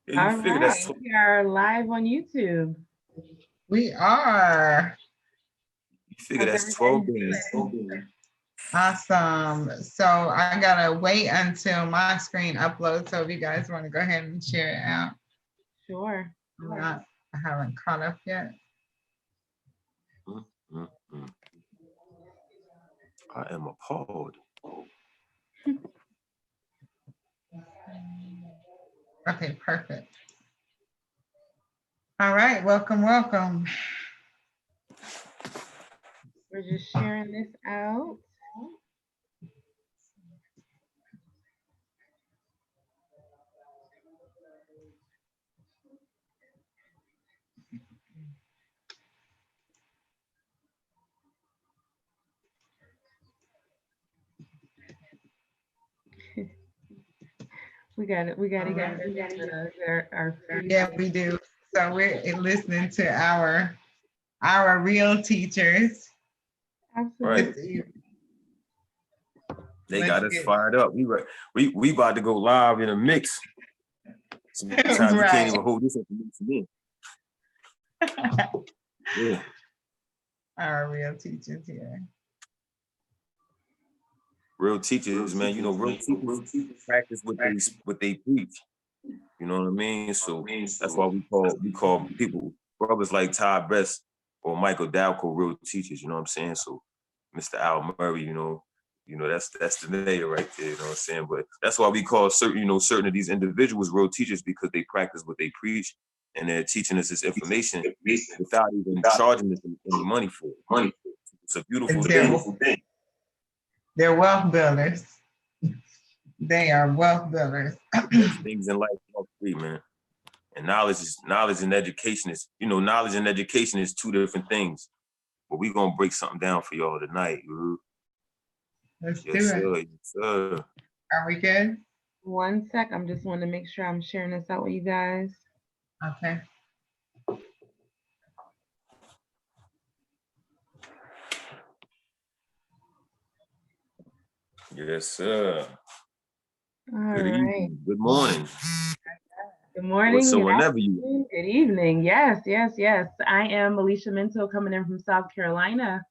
Yeah, you All figure that's right, 12. we are live on YouTube. We are. You figure How's that's everybody 12 days. doing? Awesome. So I gotta wait until my screen uploads. So if you guys want to go ahead and share it out. Sure. I haven't caught up yet. Mm, mm, mm. I am appalled. Okay, perfect. All right, welcome, welcome. We're just sharing this out. We got it. We got to get our free. Yeah, we do. So we're listening to our real teachers. Absolutely. Right. They got us fired up. We about to go live in a mix. Sometimes you can't even hold this information in. Yeah. Our real teachers here. Real teachers, man. You know, real teachers practice what they preach. You know what I mean? So that's why we call people brothers like Todd Best or Michael Dalco real teachers. You know what I'm saying? So Mr. Al Murray, you know that's the name right there. You know what I'm saying? But that's why we call certain of these individuals real teachers, because they practice what they preach, and they're teaching us this information without even charging us any money for it. It's a beautiful thing. They're wealth builders. They are wealth builders. Things in life are free, man. And knowledge and education is, knowledge and education is two different things. But we're gonna break something down for y'all tonight. Let's do it. Yes, sir. Are we good? One sec. I'm just want to make sure I'm sharing this out with you guys. Okay. Yes, sir. Good evening. Good morning. Good morning. Whatsoever you. Good evening. Yes. I am Alicia Minto, coming in from South Carolina.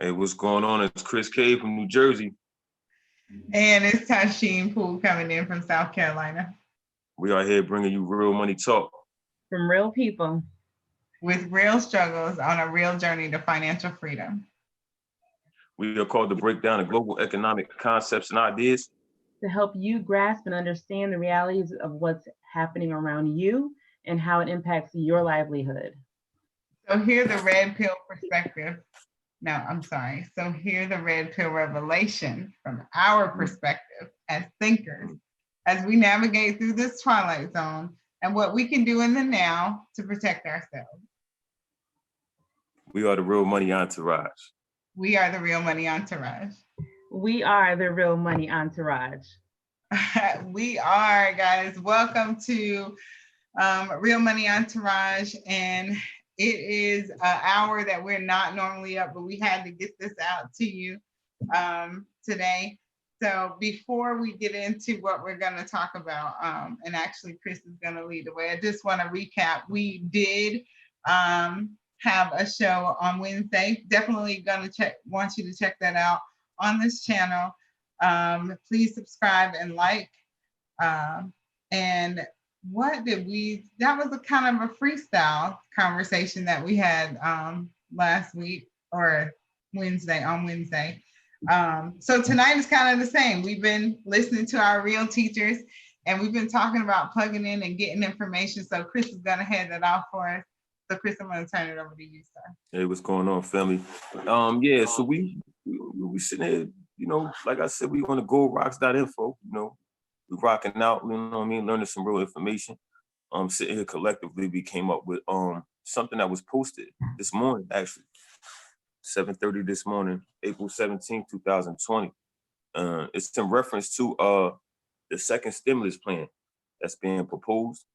Hey, what's going on? It's Chris K from New Jersey. And it's Tasheen Poole coming in from South Carolina. We are here bringing you real money talk. From real people. With real struggles on a real journey to financial freedom. We are called to break down the global economic concepts and ideas. To help you grasp and understand the realities of what's happening around you and how it impacts your livelihood. So here's the red pill perspective. No, I'm sorry. So here's the red pill revelation from our perspective as thinkers, as we navigate through this twilight zone and what we can do in the now to protect ourselves. We are the real money entourage. We are the real money entourage. We are the real money entourage. We are, guys. Welcome to Real Money Entourage. And it is an hour that we're not normally up, but we had to get this out to you today. So before we get into what we're going to talk about, and actually Chris is going to lead the way, I just want to recap. We did have a show on Wednesday. Definitely want you to check that out on this channel. Please subscribe and like. And what did that was a kind of a freestyle conversation that we had last week or on Wednesday. So tonight is kind of the same. We've been listening to our real teachers and we've been talking about plugging in and getting information. So Chris is gonna head that off for us. So Chris, I'm gonna turn it over to you, sir. Hey, what's going on, family? Yeah, so we sitting here, like I said, we on the goldrocks.info, we rocking out, learning some real information. Sitting here collectively, we came up with something that was posted this morning, actually, 7:30 this morning, April 17th, 2020. It's in reference to the second stimulus plan that's being proposed,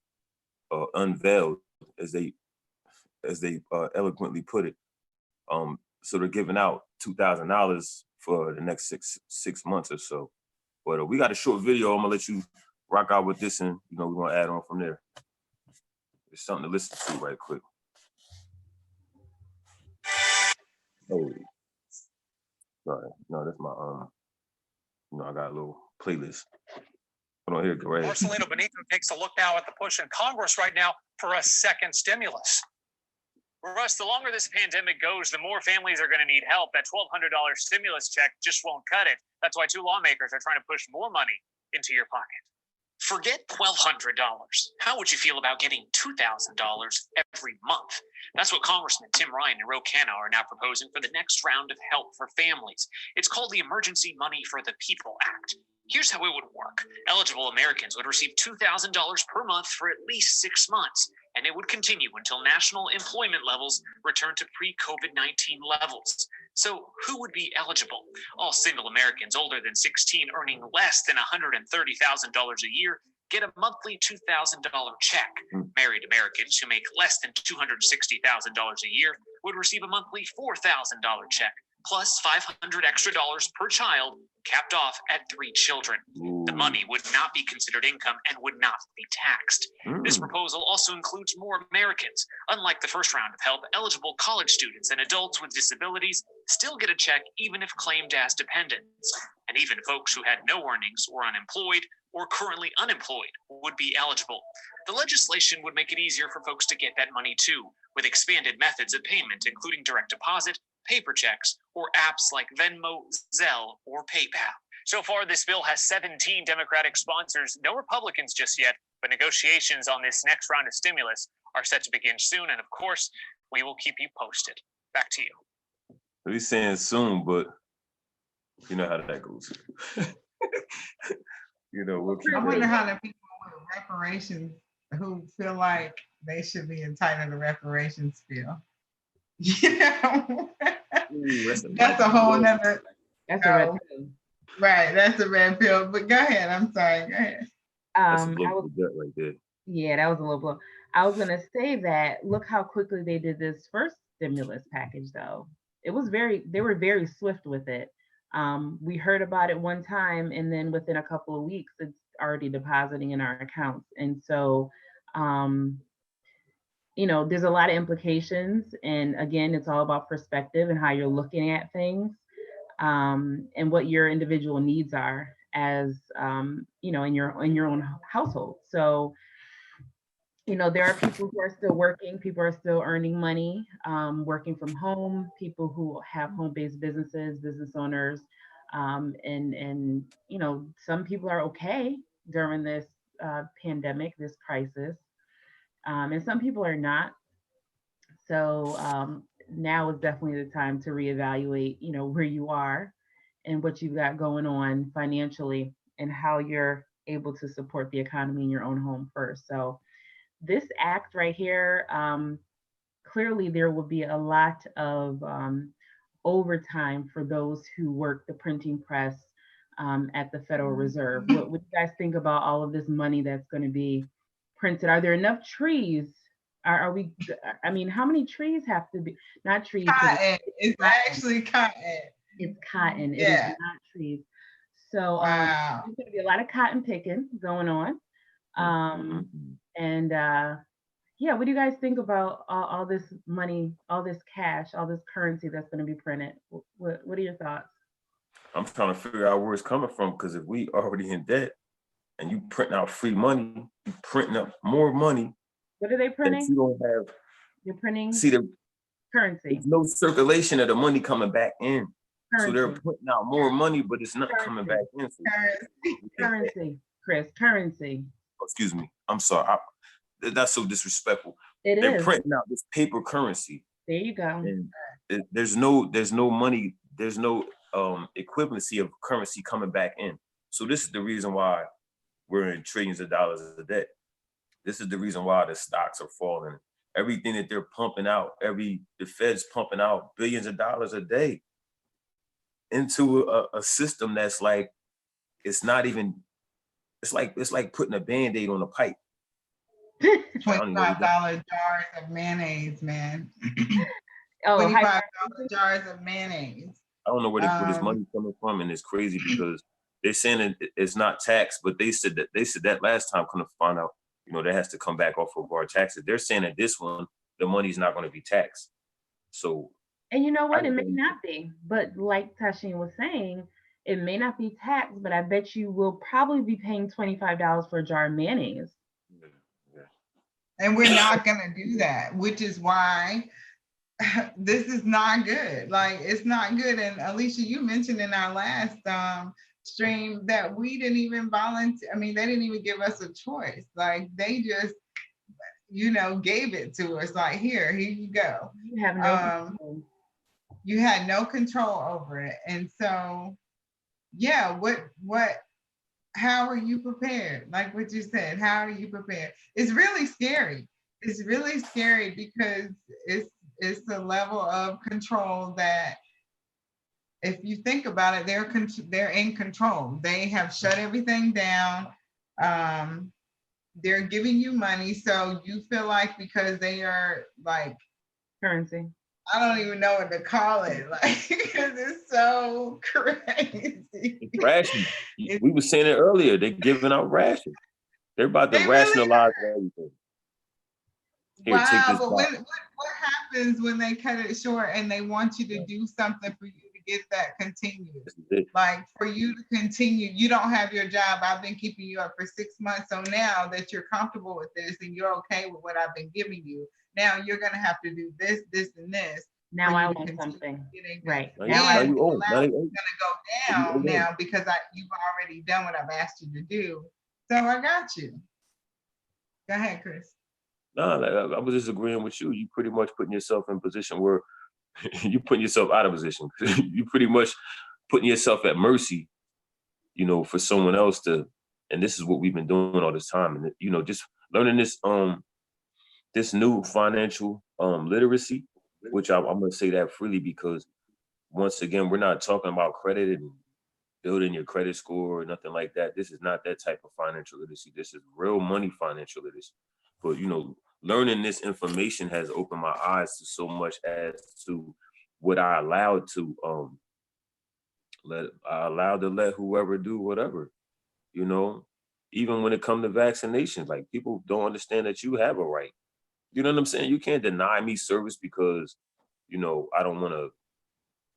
unveiled, as they eloquently put it. So they're giving out $2,000 for the next six months or so, But we got a short video. I'm gonna let you rock out with this, and we're gonna add on from there. It's something to listen to right quick. Oh, sorry. No, that's my I got a little playlist. Hold on, here, go right ahead. Marcelino Benito takes a look now at the push in Congress right now for a second stimulus. Russ, the longer this pandemic goes, the more families are going to need help. That $1,200 stimulus check just won't cut it. That's why 2 lawmakers are trying to push more money into your pocket. Forget $1,200. How would you feel about getting $2,000 every month? That's what Congressman Tim Ryan and Ro Khanna are now proposing for the next round of help for families. It's called the Emergency Money for the People Act. Here's how it would work. Eligible Americans would receive $2,000 per month for at least 6 months, and it would continue until national employment levels return to pre-COVID-19 levels. So who would be eligible? All single Americans older than 16 earning less than $130,000 a year get a monthly $2,000 check. Married Americans who make less than $260,000 a year would receive a monthly $4,000 check, plus $500 extra per child, capped off at 3 children. The money would not be considered income and would not be taxed. This proposal also includes more Americans. Unlike the first round of help, eligible college students and adults with disabilities still get a check even if claimed as dependents. And even folks who had no earnings or unemployed or currently unemployed would be eligible. The legislation would make it easier for folks to get that money too, with expanded methods of payment, including direct deposit, paper checks, or apps like Venmo, Zelle, or PayPal. So far, this bill has 17 Democratic sponsors, no Republicans just yet, but negotiations on this next round of stimulus are set to begin soon. And of course, we will keep you posted. Back to you. We're saying soon, but you know how that goes. We'll keep I wonder how the people with reparations who feel like they should be entitled to reparations feel. That's a whole nother. That's a red pill. Right, that's a red pill. But go ahead. I'm sorry. Go ahead. That's a blow right there. Yeah, that was a little blow. I was gonna say that. Look how quickly they did this first stimulus package, though. They were very swift with it. We heard about it one time, and then within a couple of weeks, it's already depositing in our accounts. And so, there's a lot of implications. And again, it's all about perspective and how you're looking at things, and what your individual needs are as, in your own household. So, there are people who are still working, people are still earning money, working from home, people who have home-based businesses, business owners, and some people are okay during this pandemic, this crisis, and some people are not. So now is definitely the time to reevaluate, where you are and what you've got going on financially and how you're able to support the economy in your own home first. So this act right here, clearly there will be a lot of overtime for those who work the printing press at the Federal Reserve. What do you guys think about all of this money that's going to be printed? Are there enough trees? How many trees have to be? Not trees. Cotton. It's actually cotton. It's cotton. Yeah. It is not trees. So wow. There's going to be a lot of cotton picking going on. What do you guys think about all this money, all this cash, all this currency that's going to be printed? What are your thoughts? I'm trying to figure out where it's coming from, because if we already in debt and you printing out free money, you printing up more money. What are they printing? You don't have. You're printing. See, currency. There's no circulation of the money coming back in. Currency. So they're putting out more money, but it's not coming back in. So currency, Chris. Currency. Excuse me. I'm sorry. That's so disrespectful. They're printing out this paper currency. There you go. And there's no money. There's no equivalency of currency coming back in. So this is the reason why we're in trillions of dollars of debt. This is the reason why the stocks are falling. Everything that they're pumping out, the Fed's pumping out billions of dollars a day into a system that's like, it's not even, it's like putting a Band-Aid on a pipe. $25 jars of mayonnaise, man. $25 jars of mayonnaise. I don't know where this money's coming from, and it's crazy because they're saying it's not taxed, but they said that last time, couldn't find out, that has to come back off of our taxes. They're saying that this one, the money's not going to be taxed. So, and you know what? It may not be, but like Tashin was saying, it may not be taxed, but I bet you will probably be paying $25 for a jar of mayonnaise. yeah. And we're not gonna do that, which is why this is not good. Like, it's not good. And Alicia, you mentioned in our last stream that we didn't even volunteer. I mean, they didn't even give us a choice. Like, they just, gave it to us. Like, here you go. You have no control. You had no control over it. And so, yeah, how are you prepared? Like what you said, how are you prepared? It's really scary. It's really scary because it's a level of control that, if you think about it, they're in control. They have shut everything down. They're giving you money, so you feel like, because they are like Currency. I don't even know what to call it, like, because it's so crazy. Ration. We were saying it earlier. They're giving out rations. They're about to rationalize everything. Here, wow, but what happens when they cut it short and they want you to do something for you to get that continued? Like, for you to continue, you don't have your job. I've been keeping you up for 6 months. So now that you're comfortable with this and you're okay with what I've been giving you, now you're gonna have to do this, this, and this. Now I want something. Right. Now you own. It's gonna go down now because you've already done what I've asked you to do. So I got you. Go ahead, Chris. No, I was just agreeing with you. You pretty much putting yourself in a position where you putting yourself out of position. You pretty much putting yourself at mercy, for someone else to. And this is what we've been doing all this time. And just learning this new financial literacy, which I'm going to say that freely, because once again, we're not talking about credit and building your credit score or nothing like that. This is not that type of financial literacy. This is real money financial literacy. But, learning this information has opened my eyes to so much as to what I allowed to let whoever do whatever, even when it comes to vaccinations. Like, people don't understand that you have a right. You know what I'm saying? You can't deny me service because, I don't want to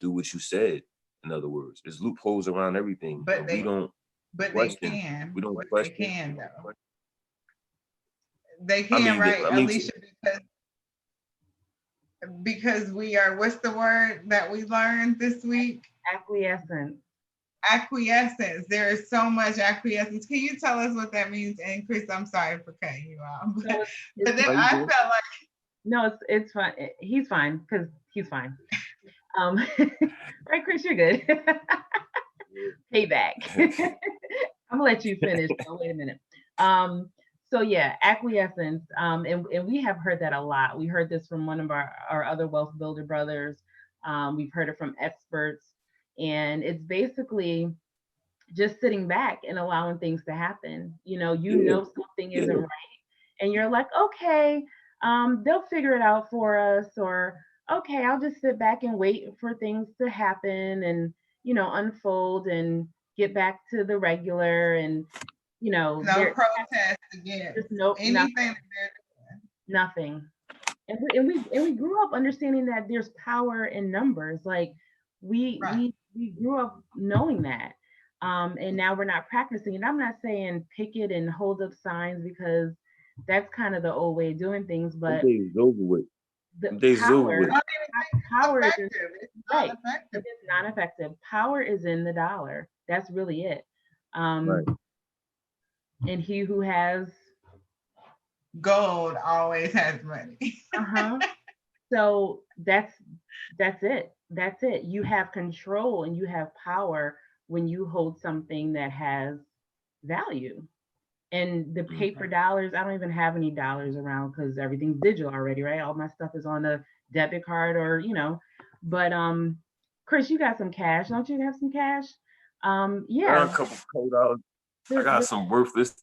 do what you said. In other words, there's loopholes around everything. But we don't. But question. They can. We don't question. They can, though. They can, right, Alicia? Because we are. What's the word that we learned this week? Acquiescence. Acquiescence. There is so much acquiescence. Can you tell us what that means? And Chris, I'm sorry for cutting you off. But then I felt like. No, it's fine. He's fine because he's fine. Right, Chris, you're good. Payback. I'm gonna let you finish. Oh, wait a minute. So yeah, acquiescence. And we have heard that a lot. We heard this from one of our other wealth builder brothers. We've heard it from experts, and it's basically just sitting back and allowing things to happen. Something isn't right, and you're like, okay, they'll figure it out for us, or okay, I'll just sit back and wait for things to happen and unfold and get back to the regular, and no protest again. Just anything. Nothing. And we grew up understanding that there's power in numbers. Like we grew up knowing that. And now we're not practicing. And I'm not saying picket and hold up signs, because that's kind of the old way of doing things. But it's over with. Power is right. It is not effective. Power is in the dollar. That's really it. Right. And he who has gold always has money. So that's it. That's it. You have control and you have power when you hold something that has value. And the paper dollars, I don't even have any dollars around because everything's digital already, right? All my stuff is on a debit card or, but Chris, you got some cash. Don't you have some cash? Yeah. I got a couple of dollars. I got some worthless.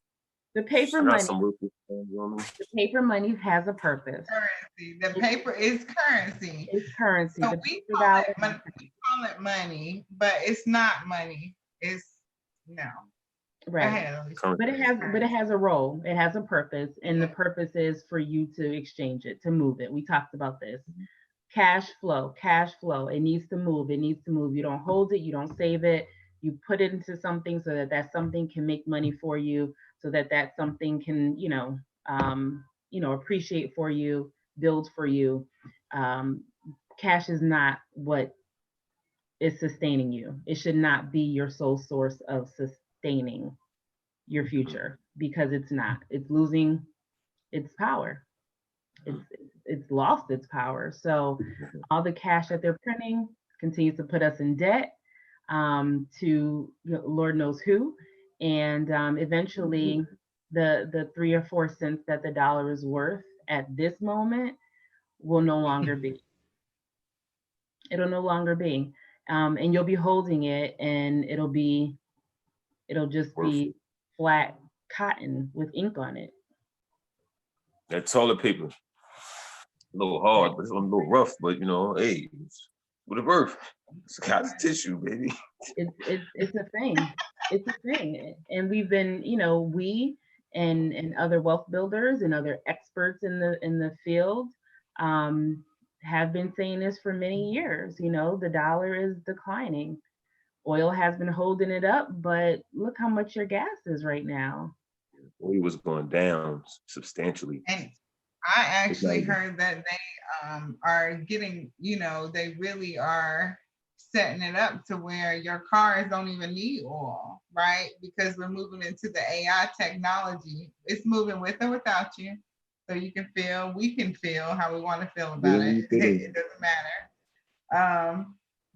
The paper money. The paper money has a purpose. Currency. The paper is currency. It's currency. So we call it money, but it's not money. It's No. Go Right. ahead, Alicia. Current. But it has a role. It has a purpose, and the purpose is for you to exchange it, to move it. We talked about this. Cash flow, cash flow. It needs to move. It needs to move. You don't hold it. You don't save it. You put it into something so that that something can make money for you, so that that something can, appreciate for you, build for you. Cash is not what is sustaining you. It should not be your sole source of sustaining your future, because it's not. It's losing its power. It's lost its power. So all the cash that they're printing continues to put us in debt to Lord knows who, and eventually the 3 or 4 cents that the dollar is worth at this moment will no longer be. It'll no longer be, and you'll be holding it, and it'll just be flat cotton with ink on it. That toilet paper, a little hard, but it's a little rough. But hey, it's with a birth, it's cotton tissue, baby. It's a thing. It's a thing, and we've been, we and other wealth builders and other experts in the field have been saying this for many years. The dollar is declining. Oil has been holding it up, but look how much your gas is right now. Oil was going down substantially. And I actually heard that they are getting, they really are setting it up to where your cars don't even need oil, right? Because we're moving into the AI technology. It's moving with or without you. So we can feel how we want to feel about it. It doesn't matter.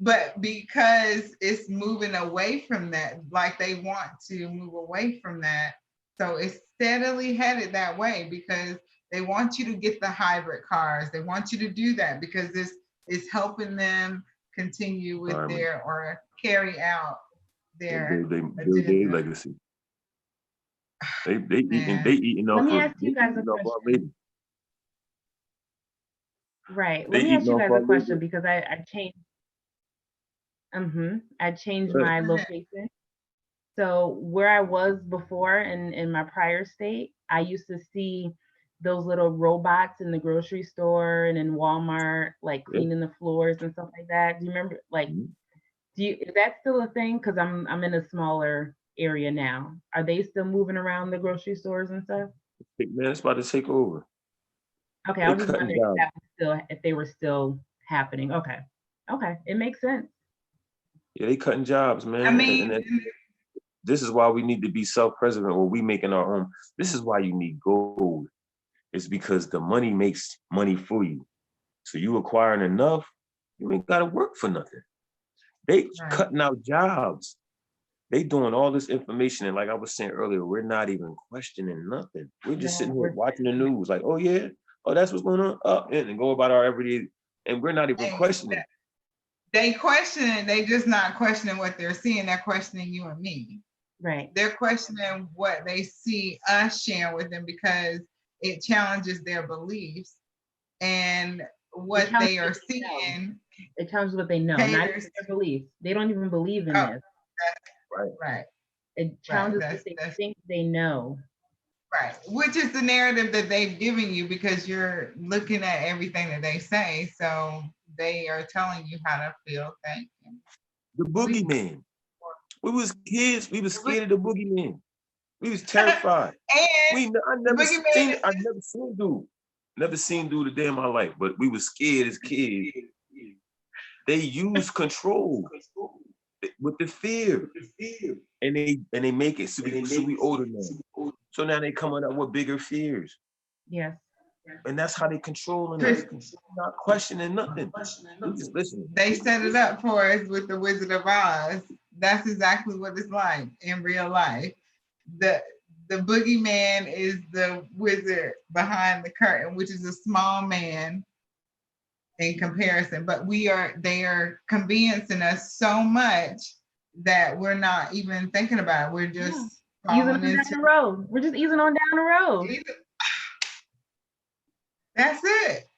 But because it's moving away from that, like they want to move away from that. So it's steadily headed that way, because they want you to get the hybrid cars. They want you to do that because this is helping them continue with or carry out their legacy. They eating off. Let me ask you guys a question. Right. Let me ask you guys a question, because I changed. I changed my location. So where I was before in my prior state, I used to see those little robots in the grocery store and in Walmart, like cleaning the floors and stuff like that. Do you remember? Is that still a thing? Because I'm in a smaller area now. Are they still moving around the grocery stores and stuff? Man, it's about to take over. Okay, I was just wondering if they were still happening. Okay, it makes sense. Yeah, they cutting jobs, man. I mean, this is why we need to be self-preservant, or we making our own. This is why you need gold. It's because the money makes money for you. So you acquiring enough, you ain't gotta work for nothing. They cutting out jobs. They doing all this information, and like I was saying earlier, we're not even questioning nothing. We're just sitting here watching the news, like, oh yeah, oh that's what's going on, and go about our everyday, and we're not even questioning. They question it. They just not questioning what they're seeing. They're questioning you and me. Right. They're questioning what they see us sharing with them, because it challenges their beliefs and what they are seeing. It challenges what they know, not even their beliefs. They don't even believe in this. Right. It challenges what they think they know. Right, which is the narrative that they've given you, because you're looking at everything that they say. So they are telling you how to feel, think. The boogeyman. We was kids. We was scared of the boogeyman. We was terrified. I never seen dude. Never seen dude a day in my life, but we was scared as kids. They use control with the fear, and they make it so we older now. So now they coming up with bigger fears. Yes. And that's how they controlling us. Not questioning nothing. Just listening. They set it up for us with the Wizard of Oz. That's exactly what it's like in real life. The boogeyman is the wizard behind the curtain, which is a small man in comparison. But they are convincing us so much that we're not even thinking about it. We're just easing on down the road. We're just easing on down the road. That's it.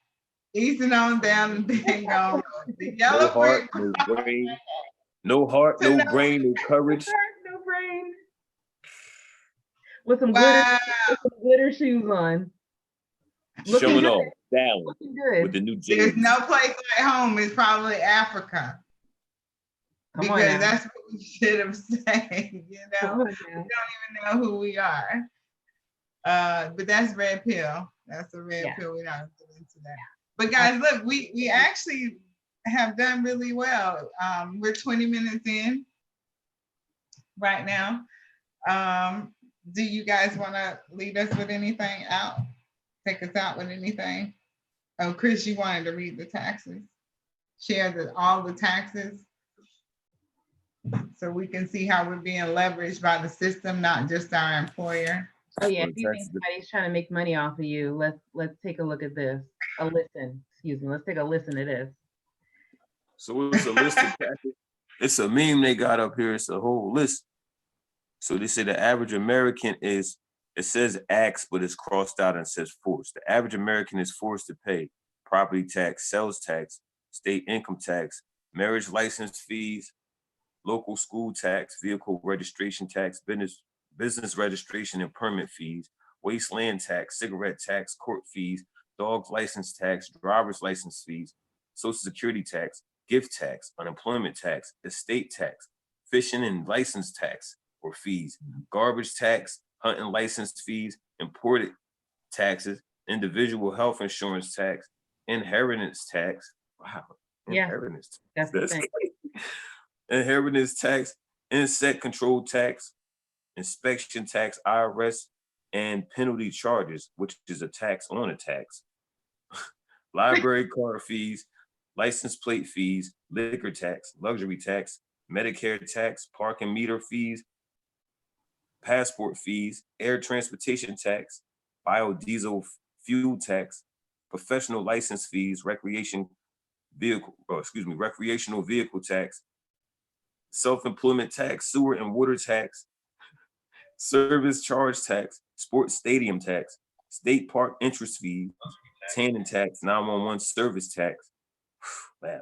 Easing on down the dang on road. The yellow brick. No heart, no brain, no courage. No brain. with some Wow. glitter shoes on. Looking Showing good. off, down Looking with the good. new There's jeans. no place like home. It's probably Africa. Come on Because now. that's what we should have said. You know, Come on we now. don't even know who we are. But that's red pill. That's a red Yeah. pill. We don't get into that. But guys, look, we actually have done really well. We're 20 minutes in right now. Do you guys want to lead us with anything out? Take us out with anything? Oh, Chris, you wanted to read the taxes. Share all the taxes so we can see how we're being leveraged by the system, not just our employer. Oh yeah, if you think somebody's trying to make money off of you, let's take a look at this. Let's take a listen to this. So it's a list of taxes. It's a meme they got up here. It's a whole list. So they say the average American is, it says acts, but it's crossed out and says forced. The average American is forced to pay property tax, sales tax, state income tax, marriage license fees, local school tax, vehicle registration tax, business registration and permit fees, wasteland tax, cigarette tax, court fees, dog license tax, driver's license fees, social security tax, gift tax, unemployment tax, estate tax, fishing and license tax or fees, garbage tax, hunting license fees, imported taxes, individual health insurance tax, inheritance tax. Wow, Yeah, inheritance. that's the thing. Inheritance tax, insect control tax, inspection tax, IRS, and penalty charges, which is a tax on a tax. Library card fees, license plate fees, liquor tax, luxury tax, Medicare tax, parking meter fees, passport fees, air transportation tax, biodiesel fuel tax, professional license fees, recreational vehicle tax, self-employment tax, sewer and water tax, service charge tax, sports stadium tax, state park interest fees, tanning tax, 911 service tax. Man,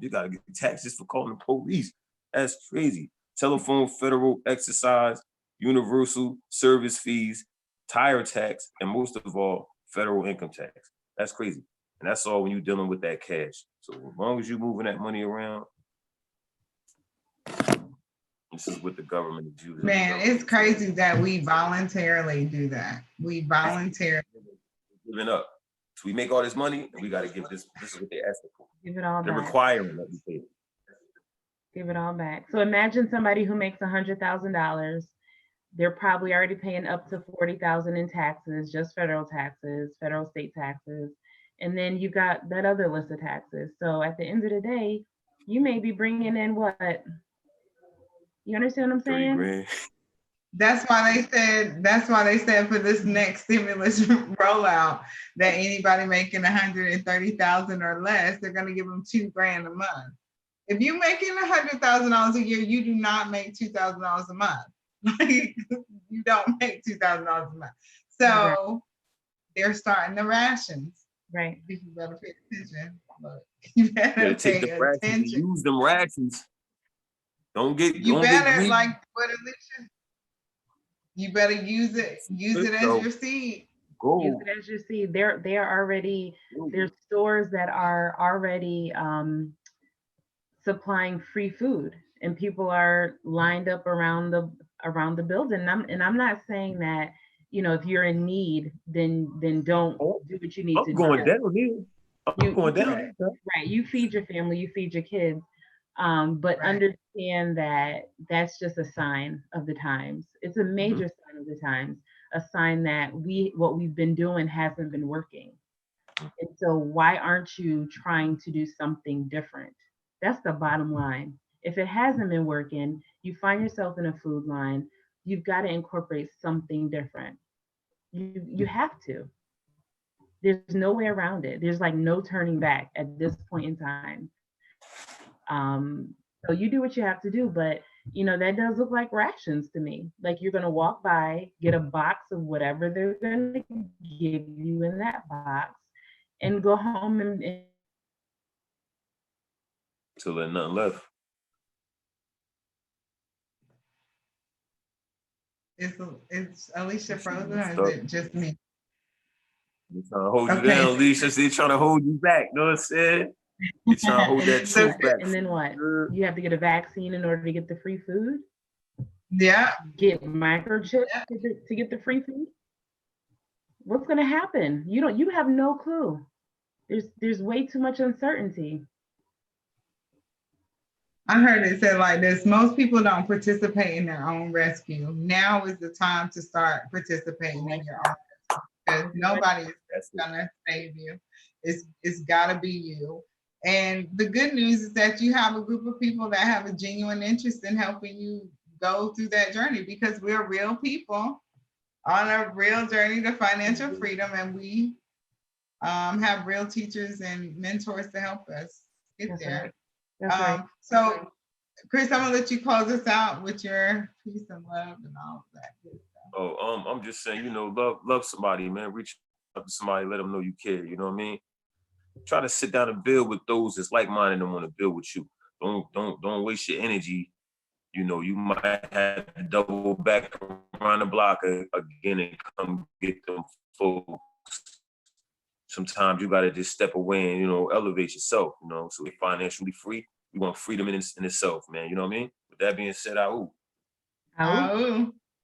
you gotta get taxed just for calling the police. That's crazy. Telephone, federal exercise, universal service fees, tire tax, and most of all, federal income tax. That's crazy. And that's all when you're dealing with that cash. So as long as you're moving that money around, this is what the government is using. Man, it's crazy that we voluntarily do that. We voluntarily giving up. So we make all this money and we got to give this. This is what they're asking for. Give it all They're back. requiring that we pay it. Give it all back. So imagine somebody who makes $100,000. They're probably already paying up to $40,000 in taxes, just federal taxes, federal state taxes, and then you got that other list of taxes. So at the end of the day, you may be bringing in what? You understand what I'm saying? 30 grand. That's why they said for this next stimulus rollout that anybody making 130,000 or less, they're going to give them $2,000 a month. If you're making $100,000 a year, you do not make $2,000 a month. Like, you don't make $2,000 a month. So they're starting the rations. Right. You better pay attention. Look, you better take the rations and use them rations. Don't get. You don't better get like what Alicia. You better use it as your seed. Go. Use it as your seed. They are already, there's stores that are already supplying free food, and people are lined up around the building. And I'm not saying that, if you're in need, then don't do what you need to do. Going down here. I'm going down. Right. You feed your family, you feed your kids. But understand that that's just a sign of the times. It's a major sign of the times, a sign that what we've been doing hasn't been working. And so why aren't you trying to do something different? That's the bottom line. If it hasn't been working, you find yourself in a food line, you've got to incorporate something different. You have to. There's no way around it. There's like no turning back at this point in time. So you do what you have to do, but that does look like rations to me. Like you're gonna walk by, get a box of whatever they're gonna give you in that box, and go home and till there's nothing left. Is Alicia frozen or Stuck. is it just me? They're trying to hold you Okay. down, Alicia. They're trying to hold you back. You know what I'm saying? They're trying to hold that So- truth back. And then what? You have to get a vaccine in order to get the free food? Yeah. Get microchipped to get the free food? What's gonna happen? You have no clue. There's way too much uncertainty. I heard it said like this: most people don't participate in their own rescue. Now is the time to start participating in your own rescue, because nobody is gonna save you. It's gotta be you. And the good news is that you have a group of people that have a genuine interest in helping you go through that journey, because we're real people on a real journey to financial freedom, and we have real teachers and mentors to help us get That's there. right. That's right. So, Chris, I'm gonna let you close us out with your peace and love and all of that good stuff. Oh, I'm just saying, love somebody, man. Reach out to somebody, let them know you care. You know what I mean? Try to sit down and build with those that's like-minded and want to build with you. Don't waste your energy. You might have to double back around the block again and come get them folks. Sometimes you gotta just step away and elevate yourself. So you're financially free. We want freedom in itself, man. You know what I mean? With that being said, Oh.